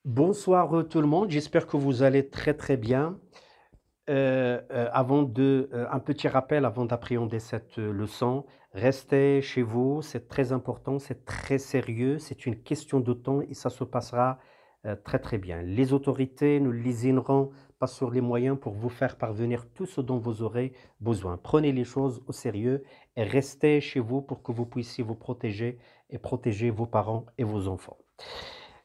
Bonsoir tout le monde, j'espère que vous allez très très bien. Un petit rappel avant d'appréhender cette leçon, restez chez vous, c'est très important, c'est très sérieux, c'est une question de temps et ça se passera très très bien. Les autorités nous lésineront pas sur les moyens pour vous faire parvenir tout ce dont vous aurez besoin. Prenez les choses au sérieux et restez chez vous pour que vous puissiez vous protéger et protéger vos parents et vos enfants.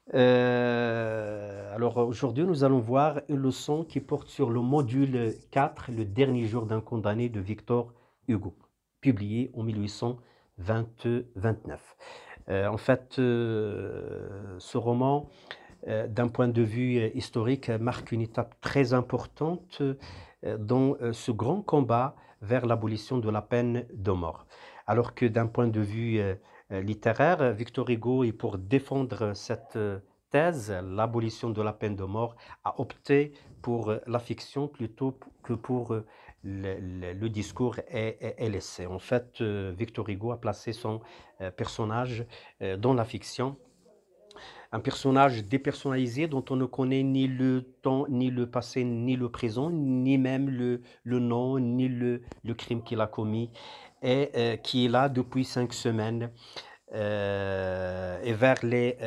Alors aujourd'hui, nous allons voir une leçon qui porte sur le module 4, le dernier jour d'un condamné de Victor Hugo, publié en 1829. Ce roman, d'un point de vue historique, marque une étape très importante dans ce grand combat vers l'abolition de la peine de mort. Alors que d'un point de vue littéraire, Victor Hugo, et pour défendre cette thèse, l'abolition de la peine de mort, a opté pour la fiction plutôt que pour le discours et l'essai. En fait, Victor Hugo a placé son personnage dans la fiction, un personnage dépersonnalisé dont on ne connaît ni le temps, ni le passé, ni le présent, ni même le nom, ni le crime qu'il a commis, et qui est là depuis 5 semaines. Et vers les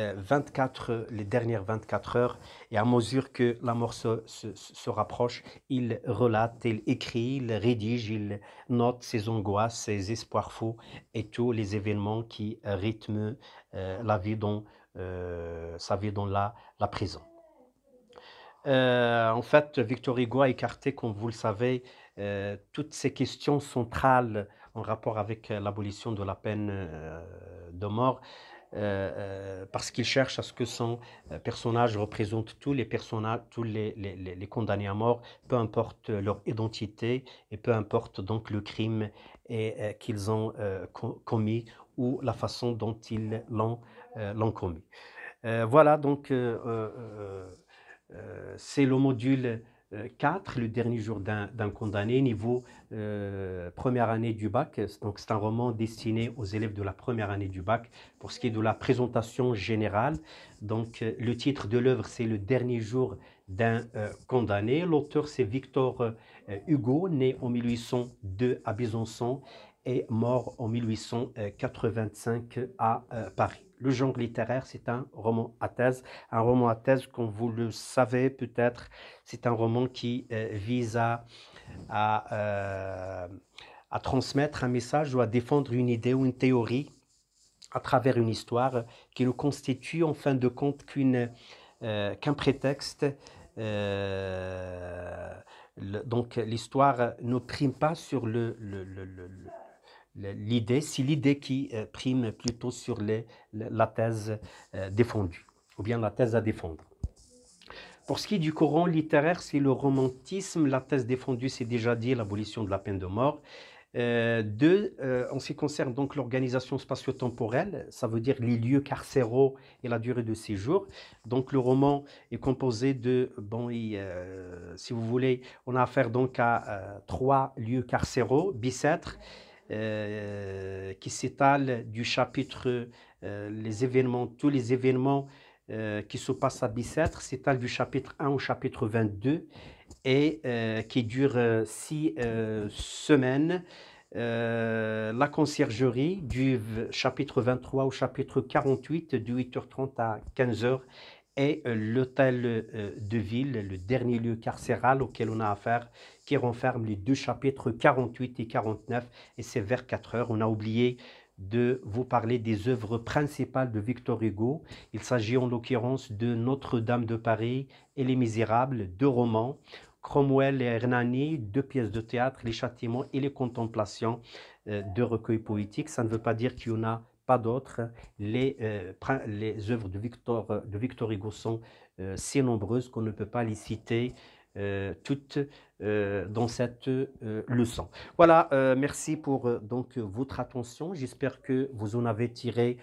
dernières 24 heures, et à mesure que la mort se rapproche, il relate, il écrit, il rédige, il note ses angoisses, ses espoirs fous et tous les événements qui rythment sa vie dans la prison. Victor Hugo a écarté, comme vous le savez, toutes ces questions centrales en rapport avec l'abolition de la peine de mort, parce qu'il cherche à ce que son personnage représente tous les personnages, tous les condamnés à mort, peu importe leur identité et peu importe donc le crime qu'ils ont commis ou la façon dont ils l'ont commis. Voilà, donc c'est le module 4, le dernier jour d'un condamné, niveau première année du bac. Donc c'est un roman destiné aux élèves de la première année du bac. Pour ce qui est de la présentation générale, donc le titre de l'œuvre, c'est Le dernier jour d'un condamné. L'auteur, c'est Victor Hugo, né en 1802 à Besançon et mort en 1885 à Paris. Le genre littéraire, c'est un roman à thèse. Un roman à thèse, comme vous le savez peut-être, c'est un roman qui vise à, euh, à transmettre un message ou à défendre une idée ou une théorie à travers une histoire qui ne constitue en fin de compte qu'un prétexte. Donc l'histoire ne prime pas sur l'idée, c'est l'idée qui prime plutôt sur la thèse défendue, ou bien la thèse à défendre. Pour ce qui est du courant littéraire, c'est le romantisme. La thèse défendue, c'est déjà dit, l'abolition de la peine de mort. En ce qui concerne donc l'organisation spatio-temporelle, ça veut dire les lieux carcéraux et la durée de séjour. Donc le roman est composé de, si vous voulez, on a affaire donc à 3 lieux carcéraux, Bicêtre, qui s'étalent du chapitre, tous les événements qui se passent à Bicêtre s'étalent du chapitre 1 au chapitre 22 et qui dure 6 semaines. La conciergerie du chapitre 23 au chapitre 48, de 8h30 à 15h, et l'hôtel de ville, le dernier lieu carcéral auquel on a affaire, qui renferme les 2 chapitres 48 et 49, et c'est vers 4h. On a oublié de vous parler des œuvres principales de Victor Hugo. Il s'agit en l'occurrence de Notre-Dame de Paris et Les Misérables, 2 romans, Cromwell et Hernani, 2 pièces de théâtre, Les Châtiments et Les Contemplations, 2 recueils poétiques. Ça ne veut pas dire qu'il n'y en a pas d'autres. Les œuvres de Victor Hugo sont si nombreuses qu'on ne peut pas les citer toutes dans cette leçon. Voilà, merci pour donc votre attention. J'espère que vous en avez tiré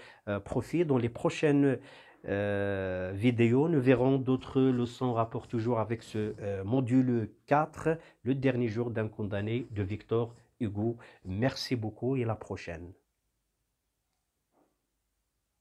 profit. Dans les prochaines vidéos, nous verrons d'autres leçons en rapport toujours avec ce module 4, le dernier jour d'un condamné de Victor Hugo. Merci beaucoup et à la prochaine.